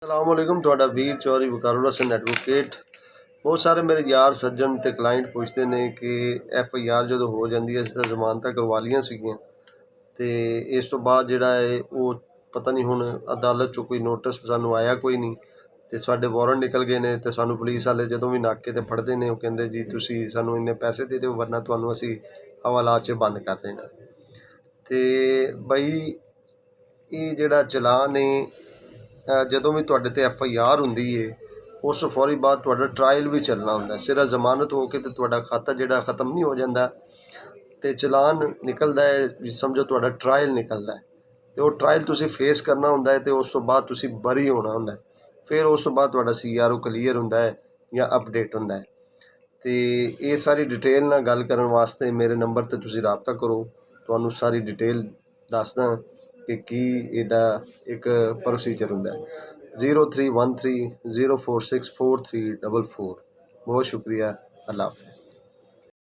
ਅਸਲਾਮੁਅਲੈकुम ਤੁਹਾਡਾ ਵੀਰ ਚੌਧਰੀ ਵਕਾਰੁਲ ਹਸਨ ਐਡਵੋਕੇਟ। ਬਹੁਤ ਸਾਰੇ ਮੇਰੇ ਯਾਰ ਸੱਜਣ ਤੇ ਕਲਾਇੰਟ ਪੁੱਛਦੇ ਨੇ ਕਿ FIR ਜਦੋਂ ਹੋ ਜਾਂਦੀ ਹੈ, ਅਸੀਂ ਤਾਂ ਜ਼ਮਾਨਤਾਂ ਕਰਵਾ ਲਈਆਂ ਸੀਗੀਆਂ ਤੇ ਇਸ ਤੋਂ ਬਾਅਦ ਜਿਹੜਾ ਹੈ ਉਹ ਪਤਾ ਨਹੀਂ ਹੁਣ ਅਦਾਲਤ 'ਚੋਂ ਕੋਈ ਨੋਟਿਸ ਸਾਨੂੰ ਆਇਆ ਕੋਈ ਨਹੀਂ ਤੇ ਸਾਡੇ ਵਾਰੰਟ ਨਿਕਲ ਗਏ ਨੇ ਤੇ ਸਾਨੂੰ ਪੁਲਿਸ ਵਾਲੇ ਜਦੋਂ ਵੀ ਨਾਕੇ ਤੇ ਫੜਦੇ ਨੇ ਉਹ ਕਹਿੰਦੇ ਜੀ ਤੁਸੀਂ ਸਾਨੂੰ ਇੰਨੇ ਪੈਸੇ ਦੇ ਦਿਓ ਵਰਨਾ ਤੁਹਾਨੂੰ ਅਸੀਂ ਹਵਾਲਾਤ 'ਚ ਬੰਦ ਕਰ ਦੇਣਾ। ਤੇ ਬਈ ਇਹ ਜਿਹੜਾ ਚਲਾਨ ਹੈ ਜਦੋਂ ਵੀ ਤੁਹਾਡੇ ਤੇ FIR ਹੁੰਦੀ ਹੈ ਉਸ ਫੌਰੀ ਬਾਅਦ ਤੁਹਾਡਾ ਟਰਾਇਲ ਵੀ ਚੱਲਣਾ ਹੁੰਦਾ। ਸਿਰਫ ਜ਼ਮਾਨਤ ਹੋ ਕੇ ਤੇ ਤੁਹਾਡਾ ਖਾਤਾ ਜਿਹੜਾ ख़त्म ਨਹੀਂ ਹੋ ਜਾਂਦਾ ਤੇ ਚਲਾਨ ਨਿਕਲਦਾ ਹੈ, ਵੀ ਸਮਝੋ ਤੁਹਾਡਾ ਟਰਾਇਲ ਨਿਕਲਦਾ ਹੈ ਤੇ ਉਹ ਟਰਾਇਲ ਤੁਸੀਂ ਫੇਸ ਕਰਨਾ ਹੁੰਦਾ ਹੈ ਤੇ ਉਸ ਤੋਂ ਬਾਅਦ ਤੁਸੀਂ ਬਰੀ ਹੋਣਾ ਹੁੰਦਾ। ਫਿਰ ਉਸ ਤੋਂ ਬਾਅਦ ਤੁਹਾਡਾ CRO ਕਲੀਅਰ ਹੁੰਦਾ ਹੈ ਜਾਂ ਅਪਡੇਟ ਹੁੰਦਾ ਹੈ। ਤੇ ਇਹ ਸਾਰੀ ਡਿਟੇਲ ਨਾਲ ਗੱਲ ਕਰਨ ਵਾਸਤੇ ਮੇਰੇ ਨੰਬਰ ਤੇ ਤੁਸੀਂ ਰਾਬਤਾ ਕਰੋ, ਤੁਹਾਨੂੰ ਸਾਰੀ ਡਿਟੇਲ ਦੱਸਦਾ ਕਿ ਕੀ ਇਹਦਾ ਇੱਕ ਪ੍ਰੋਸੀਜਰ ਹੁੰਦਾ। 0313 046 4344। ਬਹੁਤ ਸ਼ੁਕਰੀਆ, ਅੱਲਾ ਹਾਫਿਜ਼।